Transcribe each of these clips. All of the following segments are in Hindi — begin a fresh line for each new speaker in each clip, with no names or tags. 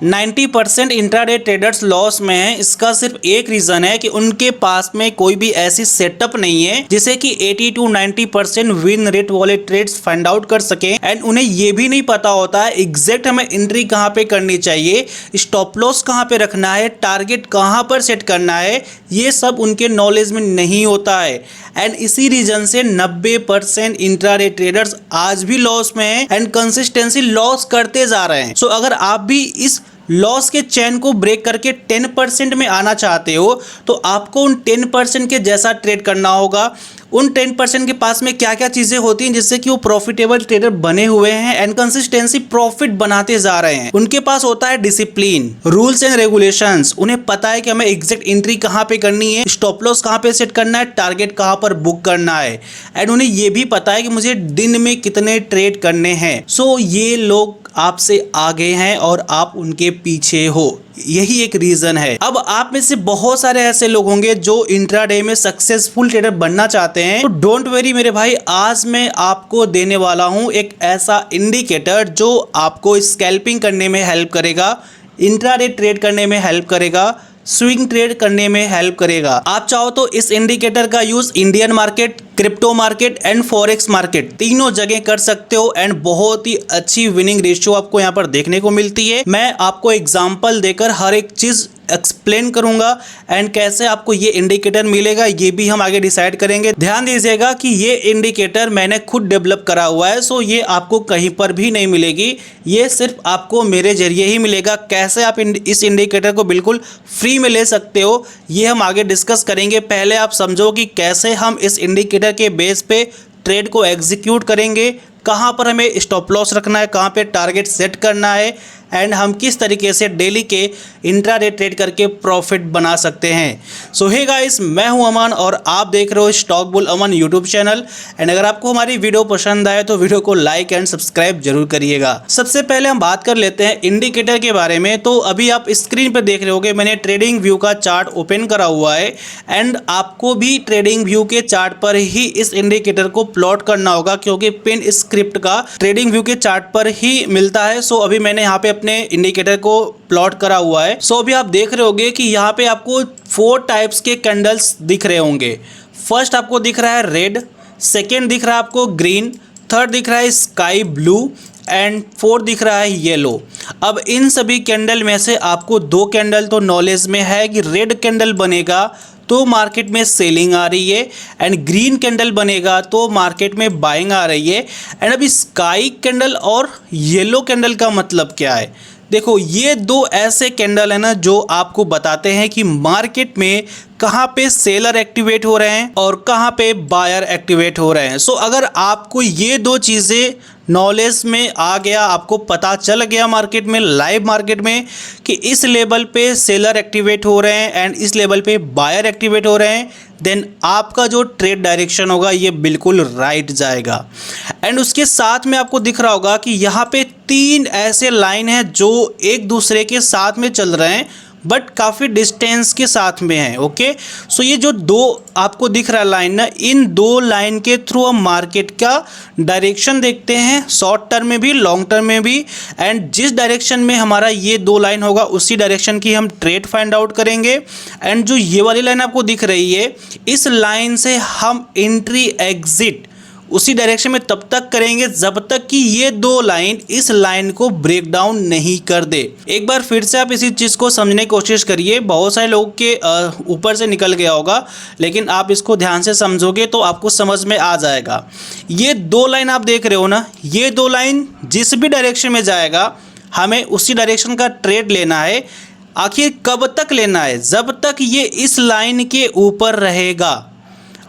90% इंट्राडे ट्रेडर्स लॉस में है। इसका सिर्फ एक रीजन है कि उनके पास में कोई भी ऐसी सेटअप नहीं है जिसे कि 80 to 90% विन रेट वाले ट्रेड्स फाइंड आउट कर सके। एंड उन्हें ये भी नहीं पता होता है एग्जैक्ट हमें एंट्री कहाँ पे करनी चाहिए, स्टॉप लॉस कहाँ पे रखना है, टारगेट कहाँ पर सेट करना है, ये सब उनके नॉलेज में नहीं होता है। एंड इसी रीजन से 90% इंट्राडे ट्रेडर्स आज भी लॉस में हैं एंड कंसिस्टेंसी लॉस करते जा रहे हैं। सो अगर आप भी इस लॉस के चैन को ब्रेक करके 10% में आना चाहते हो तो आपको उन 10% के जैसा ट्रेड करना होगा। उन 10% के पास में क्या क्या चीजें होती हैं जिससे कि वो प्रॉफिटेबल ट्रेडर बने हुए हैं एंड कंसिस्टेंसी प्रॉफिट बनाते जा रहे हैं। उनके पास होता है डिसिप्लिन, रूल्स एंड रेगुलेशंस। उन्हें पता है कि हमें एग्जैक्ट एंट्री कहाँ पे करनी है, स्टॉप लॉस कहाँ पे सेट करना है, टारगेट कहाँ पर बुक करना है। एंड उन्हें ये भी पता है कि मुझे दिन में कितने ट्रेड करने हैं। सो ये लोग आपसे आगे हैं और आप उनके पीछे हो, यही एक रीजन है। अब आप में से बहुत सारे ऐसे लोग होंगे जो इंट्राडे में सक्सेसफुल ट्रेडर बनना चाहते हैं, तो डोंट वरी मेरे भाई, आज मैं आपको देने वाला हूं एक ऐसा इंडिकेटर जो आपको स्कैल्पिंग करने में हेल्प करेगा, इंट्राडे ट्रेड करने में हेल्प करेगा, स्विंग ट्रेड करने में हेल्प करेगा। आप चाहो तो इस इंडिकेटर का use Indian market, crypto market and forex market तीनों जगह कर सकते हो एंड बहुत ही अच्छी विनिंग रेशियो आपको यहाँ पर देखने को मिलती है। मैं आपको एग्जांपल देकर हर एक चीज एक्सप्लेन करूंगा एंड कैसे आपको ये इंडिकेटर मिलेगा ये भी हम आगे डिसाइड करेंगे। ध्यान दीजिएगा कि ये इंडिकेटर मैंने खुद डेवलप करा हुआ है, सो ये आपको कहीं पर भी नहीं मिलेगी, ये सिर्फ आपको मेरे जरिए ही मिलेगा। कैसे आप इस इंडिकेटर को बिल्कुल फ्री में ले सकते हो ये हम आगे डिस्कस करेंगे। पहले आप समझो कि कैसे हम इस इंडिकेटर के बेस पे ट्रेड को एग्जीक्यूट करेंगे, कहां पर हमें स्टॉप लॉस रखना है, कहां पे टारगेट सेट करना है एंड हम किस तरीके से डेली के इंट्राडे ट्रेड करके प्रॉफिट बना सकते हैं। सो हे गाइस, मैं हूं अमन और आप देख रहे हो stock bull Aman YouTube channel. And अगर आपको हमारी वीडियो पसंद आए तो वीडियो को लाइक एंड सब्सक्राइब जरूर करिएगा। सबसे पहले हम बात कर लेते हैं इंडिकेटर के बारे में। तो अभी आप स्क्रीन पर देख रहे होगे मैंने ट्रेडिंग व्यू का चार्ट ओपन करा हुआ है एंड आपको भी ट्रेडिंग व्यू के चार्ट पर ही इस इंडिकेटर को प्लॉट करना होगा क्योंकि पिन स्क्रिप्ट का ट्रेडिंग व्यू के चार्ट पर ही मिलता है। सो अभी मैंने यहाँ पे अपने इंडिकेटर को प्लॉट करा हुआ है। सो अभी आप देख रहे होंगे कि यहाँ पे आपको 4 टाइप्स के कैंडल्स दिख रहे होंगे। फर्स्ट आपको दिख रहा है रेड, सेकेंड दिख रहा है आपको ग्रीन, थर्ड दिख रहा है स्काई ब्लू एंड फोर्थ दिख रहा है येलो। अब इन सभी कैंडल में से आपको 2 कैंडल तो नॉलेज में है कि रेड कैंडल बनेगा तो मार्केट में सेलिंग आ रही है एंड ग्रीन कैंडल बनेगा तो मार्केट में बाइंग आ रही है। एंड अभी स्काई कैंडल और येलो कैंडल का मतलब क्या है? देखो, ये 2 ऐसे कैंडल है ना जो आपको बताते हैं कि मार्केट में कहाँ पे सेलर एक्टिवेट हो रहे हैं और कहाँ पे बायर एक्टिवेट हो रहे हैं। सो अगर आपको ये 2 चीज़ें नॉलेज में आ गया, आपको पता चल गया मार्केट में, लाइव मार्केट में कि इस लेवल पे सेलर एक्टिवेट हो रहे हैं एंड इस लेवल पे बायर एक्टिवेट हो रहे हैं, देन आपका जो ट्रेड डायरेक्शन होगा ये बिल्कुल राइट जाएगा। एंड उसके साथ में आपको दिख रहा होगा कि यहाँ पे 3 ऐसे लाइन हैं जो एक दूसरे के साथ में चल रहे हैं बट काफ़ी डिस्टेंस के साथ में है। ओके, सो ये जो 2 आपको दिख रहा है लाइन ना, इन 2 लाइन के थ्रू हम मार्केट का डायरेक्शन देखते हैं, शॉर्ट टर्म में भी लॉन्ग टर्म में भी। एंड जिस डायरेक्शन में हमारा ये 2 लाइन होगा उसी डायरेक्शन की हम ट्रेड फाइंड आउट करेंगे। एंड जो ये वाली लाइन आपको दिख रही है, इस लाइन से हम एंट्री एग्जिट उसी डायरेक्शन में तब तक करेंगे जब तक कि ये 2 लाइन इस लाइन को ब्रेक डाउन नहीं कर दे। एक बार फिर से आप इसी चीज़ को समझने की कोशिश करिए। बहुत सारे लोगों के ऊपर से निकल गया होगा, लेकिन आप इसको ध्यान से समझोगे तो आपको समझ में आ जाएगा। ये 2 लाइन आप देख रहे हो ना, ये 2 लाइन जिस भी डायरेक्शन में जाएगा हमें उसी डायरेक्शन का ट्रेड लेना है। आखिर कब तक लेना है? जब तक ये इस लाइन के ऊपर रहेगा।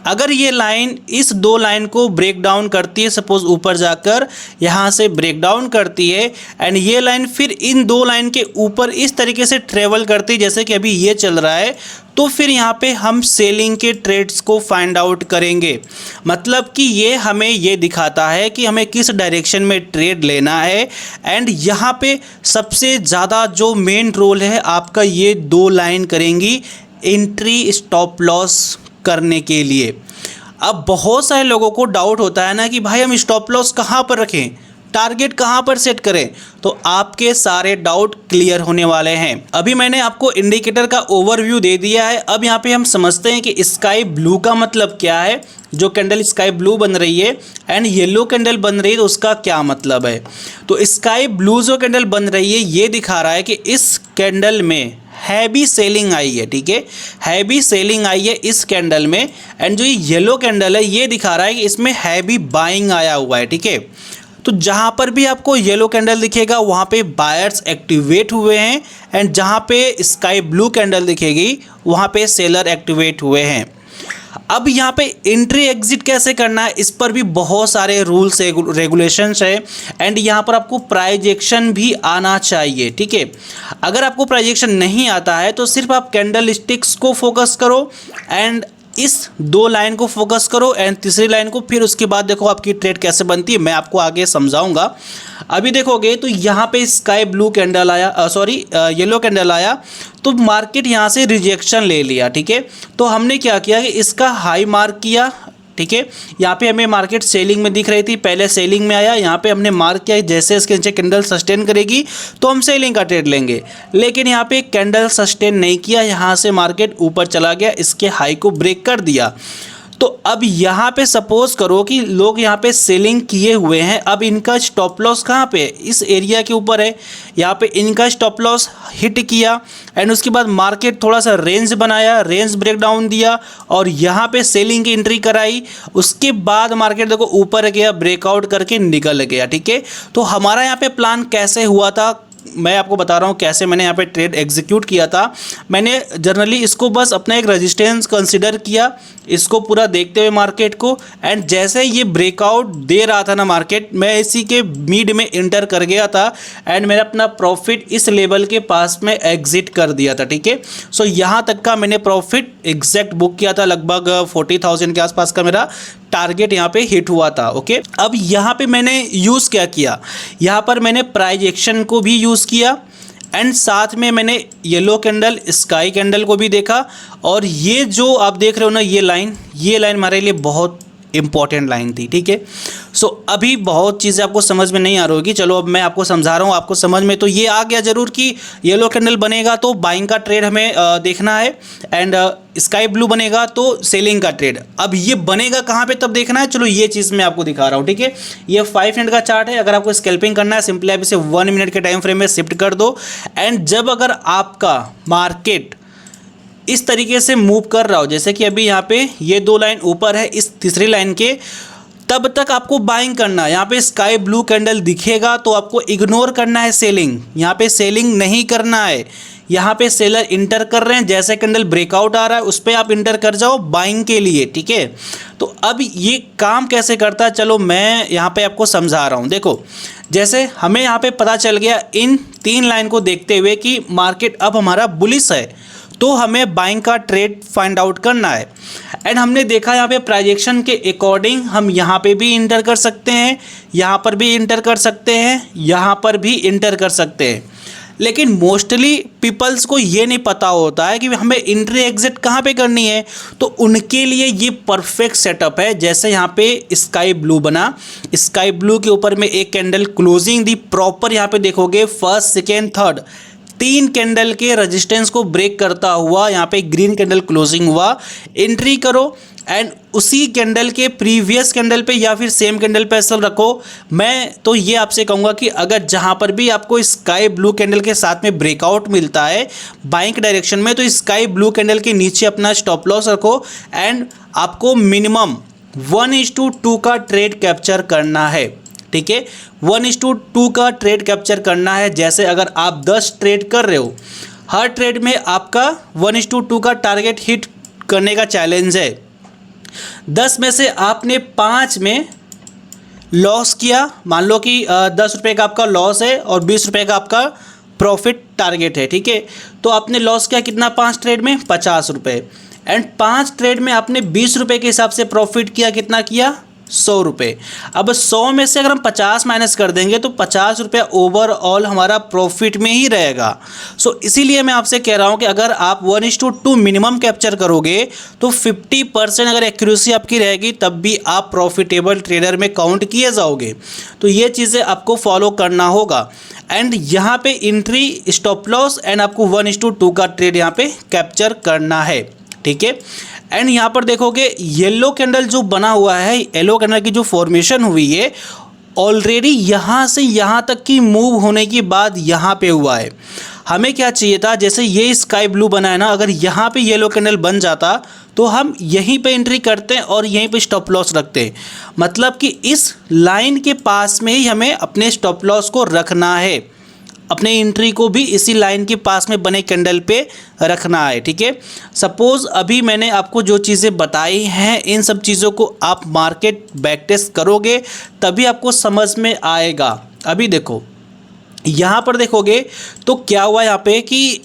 अगर ये लाइन इस 2 लाइन को ब्रेक डाउन करती है, सपोज ऊपर जाकर यहाँ से ब्रेक डाउन करती है एंड ये लाइन फिर इन 2 लाइन के ऊपर इस तरीके से ट्रेवल करती है जैसे कि अभी ये चल रहा है, तो फिर यहाँ पे हम सेलिंग के ट्रेड्स को फाइंड आउट करेंगे। मतलब कि ये हमें ये दिखाता है कि हमें किस डायरेक्शन में ट्रेड लेना है। एंड यहाँ पे सबसे ज़्यादा जो मेन रोल है आपका ये 2 लाइन करेंगी एंट्री स्टॉप लॉस करने के लिए। अब बहुत सारे लोगों को डाउट होता है ना कि भाई हम स्टॉप लॉस कहाँ पर रखें, टारगेट कहां पर सेट करें, तो आपके सारे डाउट क्लियर होने वाले हैं। अभी मैंने आपको इंडिकेटर का ओवरव्यू दे दिया है। अब यहाँ पे हम समझते हैं कि स्काई ब्लू का मतलब क्या है। जो कैंडल स्काई ब्लू बन रही है एंड येलो कैंडल बन रही है तो उसका क्या मतलब है। तो स्काई ब्लू जो कैंडल बन रही है ये दिखा रहा है कि इस कैंडल में हैवी सेलिंग आई है, ठीक है, हैवी सेलिंग आई है इस कैंडल में। एंड जो ये येलो कैंडल है ये दिखा रहा है कि इसमें हैवी बाइंग आया हुआ है, ठीक है। तो जहाँ पर भी आपको येलो कैंडल दिखेगा वहाँ पे बायर्स एक्टिवेट हुए हैं एंड जहाँ पे स्काई ब्लू कैंडल दिखेगी वहाँ पे सेलर एक्टिवेट हुए हैं। अब यहाँ पे एंट्री एग्जिट कैसे करना है इस पर भी बहुत सारे रूल्स रेगुलेशंस है एंड यहाँ पर आपको प्राइस एक्शन भी आना चाहिए, ठीक है। अगर आपको प्राइस एक्शन नहीं आता है तो सिर्फ आप कैंडल स्टिक्स को फोकस करो एंड इस 2 लाइन को फोकस करो एंड तीसरी लाइन को, फिर उसके बाद देखो आपकी ट्रेड कैसे बनती है, मैं आपको आगे समझाऊंगा। अभी देखोगे तो यहाँ पे स्काई ब्लू कैंडल आया, येलो कैंडल आया तो मार्केट यहाँ से रिजेक्शन ले लिया, ठीक है। तो हमने क्या किया कि इसका हाई मार्क किया, ठीक है। यहाँ पे हमें मार्केट सेलिंग में दिख रही थी, पहले सेलिंग में आया, यहाँ पे हमने मार्क किया जैसे इसके नीचे कैंडल सस्टेन करेगी तो हम सेलिंग का ट्रेड लेंगे। लेकिन यहाँ पे कैंडल सस्टेन नहीं किया, यहाँ से मार्केट ऊपर चला गया, इसके हाई को ब्रेक कर दिया। तो अब यहाँ पे सपोज करो कि लोग यहाँ पे सेलिंग किए हुए हैं, अब इनका स्टॉप लॉस कहाँ पे है, इस एरिया के ऊपर है। यहाँ पे इनका स्टॉप लॉस हिट किया एंड उसके बाद मार्केट थोड़ा सा रेंज बनाया, रेंज ब्रेक डाउन दिया और यहाँ पे सेलिंग की एंट्री कराई। उसके बाद मार्केट देखो ऊपर गया, ब्रेकआउट करके निकल गया, ठीक है। तो हमारा यहाँ पे प्लान कैसे हुआ था मैं आपको बता रहा हूँ कैसे मैंने यहाँ पे ट्रेड एग्जीक्यूट किया था। मैंने जनरली इसको बस अपना एक रेजिस्टेंस कंसिडर किया, इसको पूरा देखते हुए मार्केट को, एंड जैसे ये ब्रेकआउट दे रहा था ना मार्केट, मैं इसी के मिड में इंटर कर गया था एंड मैंने अपना प्रॉफिट इस लेवल के पास में एग्जिट कर दिया था, ठीक है। सो यहाँ तक का मैंने प्रॉफिट एग्जैक्ट बुक किया था, लगभग 40,000 के आसपास का मेरा टारगेट यहाँ पे हिट हुआ था, ओके। अब यहाँ पे मैंने यूज़ क्या किया, यहाँ पर मैंने प्राइस एक्शन को भी यूज़ किया एंड साथ में मैंने येलो कैंडल स्काई कैंडल को भी देखा। और ये जो आप देख रहे हो ना ये लाइन हमारे लिए बहुत इंपॉर्टेंट लाइन थी, ठीक है। सो अभी बहुत चीज़ें आपको समझ में नहीं आ रही होगी, चलो अब मैं आपको समझा रहा हूँ, आपको समझ में तो ये आ गया जरूर कि येलो कैंडल बनेगा तो बाइंग का ट्रेड हमें देखना है एंड स्काई ब्लू बनेगा तो सेलिंग का ट्रेड। अब ये बनेगा कहाँ पे तब देखना है, चलो ये चीज़ मैं आपको दिखा रहा हूँ, ठीक है। ये 5 मिनट का चार्ट है, अगर आपको स्कैल्पिंग करना है सिंपली आप इसे 1 मिनट के टाइम फ्रेम में शिफ्ट कर दो एंड जब अगर आपका मार्केट इस तरीके से मूव कर रहा हो, जैसे कि अभी यहाँ पे ये 2 लाइन ऊपर है इस तीसरी लाइन के, तब तक आपको बाइंग करना है। यहाँ पे स्काई ब्लू कैंडल दिखेगा तो आपको इग्नोर करना है सेलिंग, यहाँ पे सेलिंग नहीं करना है। यहाँ पे सेलर इंटर कर रहे हैं, जैसे कैंडल ब्रेकआउट आ रहा है उस पर आप इंटर कर जाओ बाइंग के लिए, ठीक है। तो अब ये काम कैसे करता है चलो मैं यहाँ पे आपको समझा रहा हूँ। देखो जैसे हमें यहाँ पे पता चल गया इन 3 लाइन को देखते हुए कि मार्केट अब हमारा बुलिश है, तो हमें बाइंग का ट्रेड फाइंड आउट करना है। एंड हमने देखा यहाँ पे प्राइस एक्शन के अकॉर्डिंग हम यहाँ पे भी इंटर कर सकते हैं, यहाँ पर भी इंटर कर सकते हैं, यहाँ पर भी इंटर कर सकते हैं। लेकिन मोस्टली पीपल्स को ये नहीं पता होता है कि हमें एंट्री एग्जिट कहाँ पे करनी है, तो उनके लिए ये परफेक्ट सेटअप है। जैसे यहाँ पे स्काई ब्लू बना, स्काई ब्लू के ऊपर में एक कैंडल क्लोजिंग दी प्रॉपर, यहाँ पे देखोगे फर्स्ट सेकेंड थर्ड 3 कैंडल के रेजिस्टेंस को ब्रेक करता हुआ यहाँ पे ग्रीन कैंडल क्लोजिंग हुआ, एंट्री करो एंड उसी कैंडल के प्रीवियस कैंडल पे या फिर सेम कैंडल पे एसएल रखो। मैं तो ये आपसे कहूँगा कि अगर जहाँ पर भी आपको स्काई ब्लू कैंडल के साथ में ब्रेकआउट मिलता है बाइंग डायरेक्शन में, तो स्काई ब्लू कैंडल के नीचे अपना स्टॉप लॉस रखो एंड आपको मिनिमम 1:2 का ट्रेड कैप्चर करना है, ठीक है। 1:2 का ट्रेड कैप्चर करना है। जैसे अगर आप 10 ट्रेड कर रहे हो, हर ट्रेड में आपका 1:2 का टारगेट हिट करने का चैलेंज है। 10 में से आपने 5 में लॉस किया, मान लो कि 10 रुपये का आपका लॉस है और 20 रुपये का आपका प्रॉफिट टारगेट है, ठीक है। तो आपने लॉस किया कितना 5 ट्रेड में 50 रुपये एंड 5 ट्रेड में आपने 20 रुपये के हिसाब से प्रॉफिट किया, कितना किया 100 रुपये। अब 100 में से अगर हम 50 माइनस कर देंगे तो 50 रुपया ओवरऑल हमारा प्रॉफिट में ही रहेगा। सो इसीलिए मैं आपसे कह रहा हूँ कि अगर आप 1:2 मिनिमम कैप्चर करोगे तो 50% अगर एक्यूरेसी आपकी रहेगी तब भी आप प्रॉफिटेबल ट्रेडर में काउंट किए जाओगे। तो ये चीज़ें आपको फॉलो करना होगा। एंड यहाँ पे एंट्री, स्टॉप लॉस एंड आपको 1:2 का ट्रेड यहाँ पे कैप्चर करना है, ठीक है। एंड यहाँ पर देखोगे येलो कैंडल जो बना हुआ है, येलो कैंडल की जो फॉर्मेशन हुई है ऑलरेडी यहाँ से यहाँ तक की मूव होने के बाद यहाँ पे हुआ है। हमें क्या चाहिए था, जैसे ये स्काई ब्लू बना है ना, अगर यहाँ पे येलो कैंडल बन जाता तो हम यहीं पे एंट्री करते हैं और यहीं पे स्टॉप लॉस रखते हैं। मतलब कि इस लाइन के पास में ही हमें अपने स्टॉप लॉस को रखना है, अपने एंट्री को भी इसी लाइन के पास में बने कैंडल पे रखना है, ठीक है। सपोज़ अभी मैंने आपको जो चीज़ें बताई हैं इन सब चीज़ों को आप मार्केट बैक टेस्ट करोगे तभी आपको समझ में आएगा। अभी देखो यहाँ पर देखोगे तो क्या हुआ यहाँ पे कि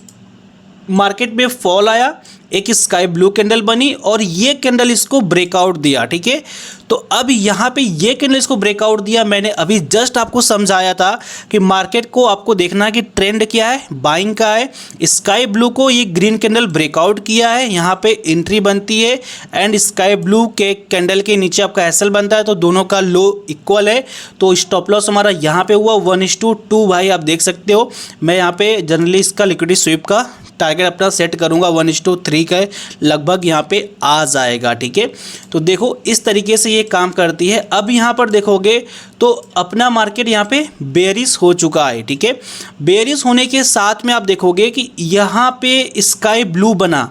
मार्केट में फॉल आया, एक स्काई ब्लू कैंडल बनी और ये कैंडल इसको ब्रेकआउट दिया, ठीक है। तो अब यहाँ पे ये कैंडल इसको ब्रेकआउट दिया। मैंने अभी जस्ट आपको समझाया था कि मार्केट को आपको देखना है कि ट्रेंड क्या है, बाइंग का है। स्काई ब्लू को ये ग्रीन कैंडल ब्रेकआउट किया है, यहाँ पे एंट्री बनती है एंड स्काई ब्लू के कैंडल के नीचे आपका एसएल बनता है, तो दोनों का लो इक्वल है। तो स्टॉप लॉस हमारा यहाँ पे हुआ 1:2 भाई, आप देख सकते हो। मैं यहाँ पे जनरली इसका लिक्विडिटी स्वीप का टारगेट अपना सेट करूंगा 1:3 का लगभग यहाँ पे आ जाएगा, ठीक है। तो देखो इस तरीके से ये काम करती है। अब यहाँ पर देखोगे तो अपना मार्केट यहाँ पे बेयरिश हो चुका है, ठीक है। बेयरिश होने के साथ में आप देखोगे कि यहाँ पे स्काई ब्लू बना,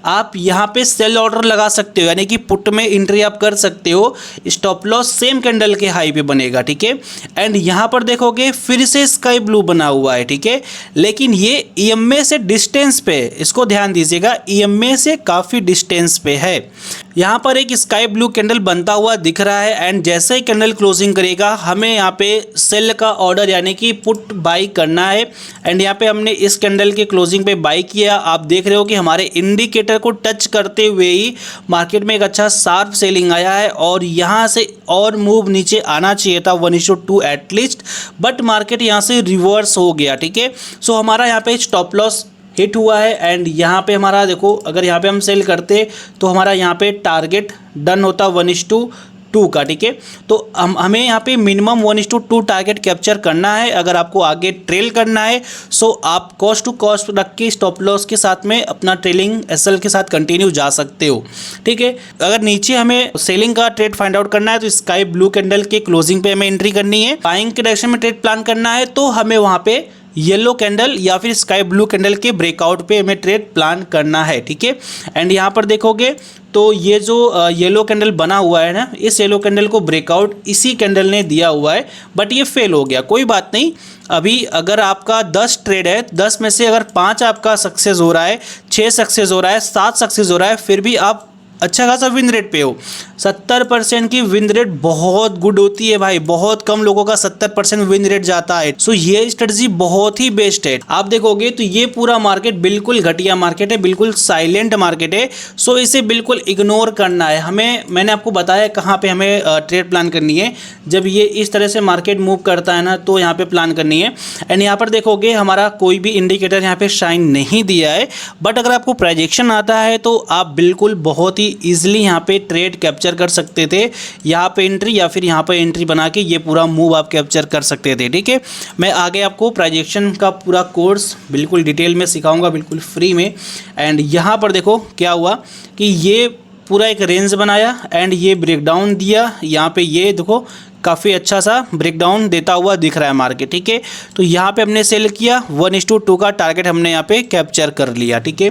आप यहाँ पे सेल ऑर्डर लगा सकते हो, यानी कि पुट में एंट्री आप कर सकते हो। स्टॉप लॉस सेम कैंडल के हाई पे बनेगा, ठीक है। एंड यहाँ पर देखोगे फिर से स्काई ब्लू बना हुआ है, ठीक है, लेकिन ये ईएमए से डिस्टेंस पे, इसको ध्यान दीजिएगा, ईएमए से काफ़ी डिस्टेंस पे है। यहाँ पर एक स्काई ब्लू कैंडल बनता हुआ दिख रहा है एंड जैसे ही कैंडल क्लोजिंग करेगा हमें यहाँ पे सेल का ऑर्डर यानी कि पुट बाई करना है। एंड यहाँ पे हमने इस कैंडल के क्लोजिंग पे बाई किया। आप देख रहे हो कि हमारे इंडिकेटर को टच करते हुए ही मार्केट में एक अच्छा शार्प सेलिंग आया है और यहाँ से और मूव नीचे आना चाहिए था 1:2 एटलीस्ट, बट मार्केट यहाँ से रिवर्स हो गया, ठीक है। सो हमारा यहाँ पे स्टॉप लॉस हिट हुआ है एंड यहाँ पे हमारा देखो, अगर यहाँ पे हम सेल करते तो हमारा यहाँ पे टारगेट डन होता 1:2 का, ठीक है। तो हमें यहाँ पे मिनिमम 1:2 टारगेट कैप्चर करना है अगर आपको आगे ट्रेल करना है। सो आप कॉस्ट टू कॉस्ट रख के स्टॉप लॉस के साथ में अपना ट्रेलिंग एसएल के साथ कंटिन्यू जा सकते हो, ठीक है। अगर नीचे हमें सेलिंग का ट्रेड फाइंड आउट करना है तो स्काई ब्लू कैंडल के क्लोजिंग पे हमें एंट्री करनी है। बाइंग के डायरेक्शन में ट्रेड प्लान करना है तो हमें वहाँ पे येलो कैंडल या फिर स्काई ब्लू कैंडल के ब्रेकआउट पे हमें ट्रेड प्लान करना है, ठीक है। एंड यहाँ पर देखोगे तो ये जो येलो कैंडल बना हुआ है ना, इस येलो कैंडल को ब्रेकआउट इसी कैंडल ने दिया हुआ है, बट ये फेल हो गया। कोई बात नहीं, अभी अगर आपका 10 ट्रेड है, 10 में से अगर 5 आपका सक्सेस हो रहा है, 6 सक्सेस हो रहा है, 7 सक्सेस हो रहा है, फिर भी आप अच्छा खासा विन रेट पे हो। 70% की विन रेट बहुत गुड होती है भाई, बहुत कम लोगों का 70% विन रेट जाता है। सो ये स्ट्रेटजी बहुत ही बेस्ट है। आप देखोगे तो ये पूरा मार्केट बिल्कुल घटिया मार्केट है, बिल्कुल साइलेंट मार्केट है। सो इसे बिल्कुल इग्नोर करना है हमें। मैंने आपको बताया कहाँ पे हमें ट्रेड प्लान करनी है। जब ये इस तरह से मार्केट मूव करता है ना तो यहाँ पे प्लान करनी है। एंड यहाँ पर देखोगे हमारा कोई भी इंडिकेटर यहाँ पे शाइन नहीं दिया है, बट अगर आपको प्रोजेक्शन आता है तो आप बिल्कुल बहुत ही ईजिली यहाँ पे ट्रेड कैप्चर कर सकते थे। यहाँ पे एंट्री या फिर यहाँ पे एंट्री बना के ये पूरा मूव आप कैप्चर कर सकते थे, ठीक है। मैं आगे आपको प्रोजेक्शन का पूरा कोर्स बिल्कुल डिटेल में सिखाऊंगा, बिल्कुल फ्री में। एंड यहाँ पर देखो क्या हुआ कि ये पूरा एक रेंज बनाया एंड ये ब्रेकडाउन दिया। यहाँ पे ये देखो काफ़ी अच्छा सा ब्रेकडाउन देता हुआ दिख रहा है मार्केट, ठीक है। तो यहाँ पे हमने सेल किया, 1:2 का टारगेट हमने यहाँ पे कैप्चर कर लिया, ठीक है।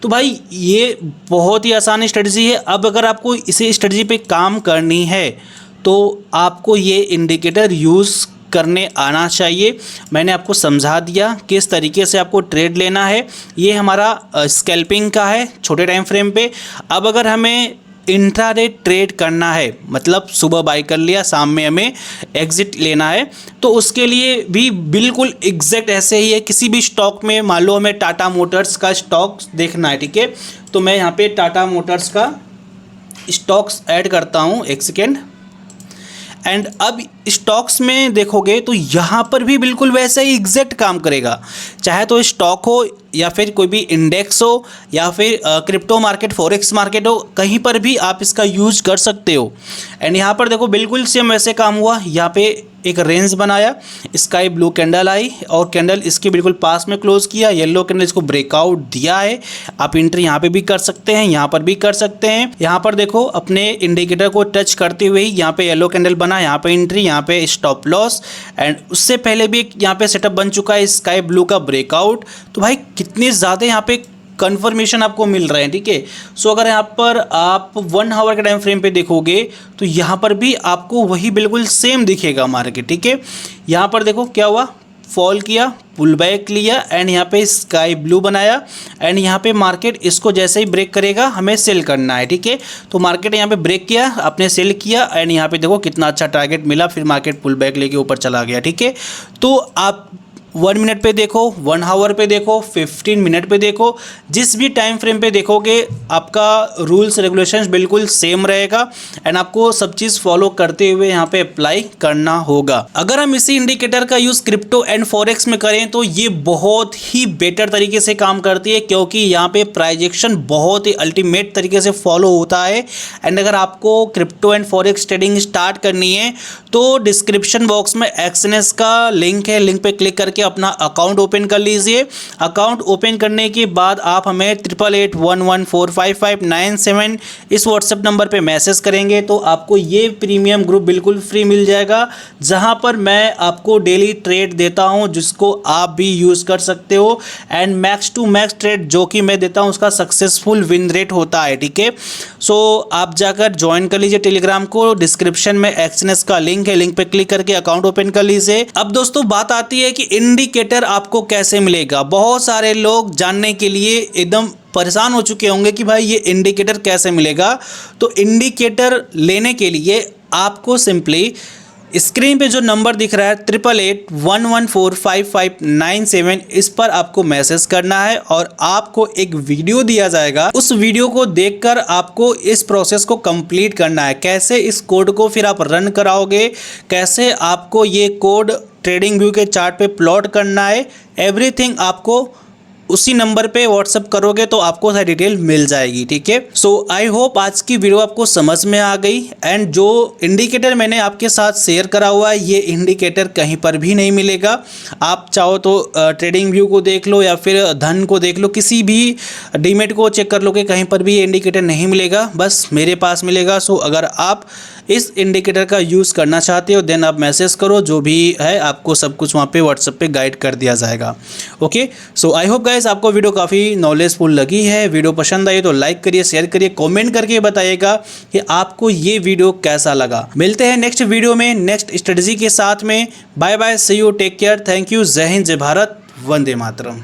तो भाई ये बहुत ही आसान स्ट्रेटजी है। अब अगर आपको इसी स्ट्रेटजी पे काम करनी है तो आपको ये इंडिकेटर यूज़ करने आना चाहिए। मैंने आपको समझा दिया किस तरीके से आपको ट्रेड लेना है। ये हमारा स्कैल्पिंग का है छोटे टाइम फ्रेम पे। अब अगर हमें इंट्राडे ट्रेड करना है, मतलब सुबह बाई कर लिया, शाम में हमें एग्जिट लेना है, तो उसके लिए भी बिल्कुल एग्जैक्ट ऐसे ही है। किसी भी स्टॉक में मान लो हमें टाटा मोटर्स का स्टॉक देखना है, ठीक है। तो मैं यहाँ पे टाटा मोटर्स का स्टॉक्स ऐड करता हूँ, एक सेकेंड। एंड अब स्टॉक्स में देखोगे तो यहाँ पर भी बिल्कुल वैसा ही एग्जैक्ट काम करेगा, चाहे तो स्टॉक हो या फिर कोई भी इंडेक्स हो या फिर क्रिप्टो मार्केट, फॉरेक्स मार्केट हो, कहीं पर भी आप इसका यूज कर सकते हो। एंड यहाँ पर देखो बिल्कुल सेम वैसे काम हुआ, यहाँ पे एक रेंज बनाया, स्काई ब्लू कैंडल आई और कैंडल इसके बिल्कुल पास में क्लोज किया, येलो कैंडल इसको ब्रेकआउट दिया है। आप एंट्री यहाँ पे भी कर सकते हैं, यहाँ पर भी कर सकते हैं। यहाँ पर देखो अपने इंडिकेटर को टच करते हुए ही यहाँ पे येलो कैंडल बना, यहाँ पे एंट्री, यहाँ पे स्टॉप लॉस। एंड उससे पहले भी यहाँ पे सेटअप बन चुका है स्काई ब्लू का ब्रेकआउट। तो भाई कितने ज़्यादा यहाँ पे कन्फर्मेशन आपको मिल रहे हैं, ठीक है। सो अगर यहाँ पर आप 1 आवर के टाइम फ्रेम पे देखोगे तो यहाँ पर भी आपको वही बिल्कुल सेम दिखेगा मार्केट, ठीक है। यहाँ पर देखो क्या हुआ, फॉल किया, पुल बैक लिया एंड यहाँ पे स्काई ब्लू बनाया एंड यहाँ पे मार्केट इसको जैसे ही ब्रेक करेगा हमें सेल करना है, ठीक है। तो मार्केट यहाँ पे ब्रेक किया, आपने सेल किया एंड यहाँ पे देखो कितना अच्छा टारगेट मिला, फिर मार्केट पुल बैक लेके ऊपर चला गया, ठीक है। तो आप 1 मिनट पे देखो, 1 आवर पे देखो, 15 मिनट पे देखो, जिस भी टाइम फ्रेम पे देखोगे आपका रूल्स रेगुलेशंस बिल्कुल सेम रहेगा एंड आपको सब चीज़ फॉलो करते हुए यहाँ पे अप्लाई करना होगा। अगर हम इसी इंडिकेटर का यूज़ क्रिप्टो एंड फॉरेक्स में करें तो ये बहुत ही बेटर तरीके से काम करती है, क्योंकि यहाँ पे प्राइजेक्शन बहुत ही अल्टीमेट तरीके से फॉलो होता है। एंड अगर आपको crypto and forex trading start करनी है तो डिस्क्रिप्शन बॉक्स में एक्सएनएस का लिंक है, लिंक पे क्लिक करके अपना अकाउंट ओपन कर लीजिए। अकाउंट ओपन करने के बाद आप हमें 8881145597 इस व्हाट्सएप नंबर पे मैसेज करेंगे तो आपको ये प्रीमियम ग्रुप बिल्कुल फ्री मिल जाएगा, जहां पर मैं आपको डेली ट्रेड देता हूं जिसको आप भी यूज कर सकते हो। And max to max trade जो कि मैं देता हूं उसका सक्सेसफुल विन रेट होता है, ठीक है। सो आप जाकर ज्वाइन कर लीजिए टेलीग्राम को, डिस्क्रिप्शन में एक्सएनएस का लिंक है, लिंक पे क्लिक करके अकाउंट ओपन कर लीजिए। अब दोस्तों बात आती है कि इंडिकेटर आपको कैसे मिलेगा। बहुत सारे लोग जानने के लिए एकदम परेशान हो चुके होंगे कि भाई ये इंडिकेटर कैसे मिलेगा। तो इंडिकेटर लेने के लिए आपको सिंपली स्क्रीन पे जो नंबर दिख रहा है 8881145597 इस पर आपको मैसेज करना है और आपको एक वीडियो दिया जाएगा। उस वीडियो को देखकर आपको इस प्रोसेस को कंप्लीट करना है। कैसे इस कोड को फिर आप रन कराओगे, कैसे आपको ये कोड ट्रेडिंग व्यू के चार्ट पे प्लॉट करना है, एवरीथिंग आपको उसी नंबर पे व्हाट्सअप करोगे तो आपको सारी डिटेल मिल जाएगी, ठीक है। सो आई होप आज की वीडियो आपको समझ में आ गई। एंड जो इंडिकेटर मैंने आपके साथ शेयर करा हुआ है ये इंडिकेटर कहीं पर भी नहीं मिलेगा। आप चाहो तो ट्रेडिंग व्यू को देख लो या फिर धन को देख लो, किसी भी डीमेट को चेक कर लो कि कहीं पर भी ये इंडिकेटर नहीं मिलेगा, बस मेरे पास मिलेगा। सो अगर आप इस इंडिकेटर का यूज़ करना चाहते हो देन आप मैसेज करो, जो भी है आपको सब कुछ वहाँ पे व्हाट्सएप पे गाइड कर दिया जाएगा। Okay, so I hope guys आपको वीडियो काफ़ी नॉलेजफुल लगी है। वीडियो पसंद आई तो लाइक करिए, शेयर करिए, कमेंट करके बताइएगा कि आपको ये वीडियो कैसा लगा। मिलते हैं नेक्स्ट वीडियो में नेक्स्ट स्ट्रेटजी के साथ में। Bye bye, see you, take care, thank you, जय हिंद, जय भारत, वंदे मातरम।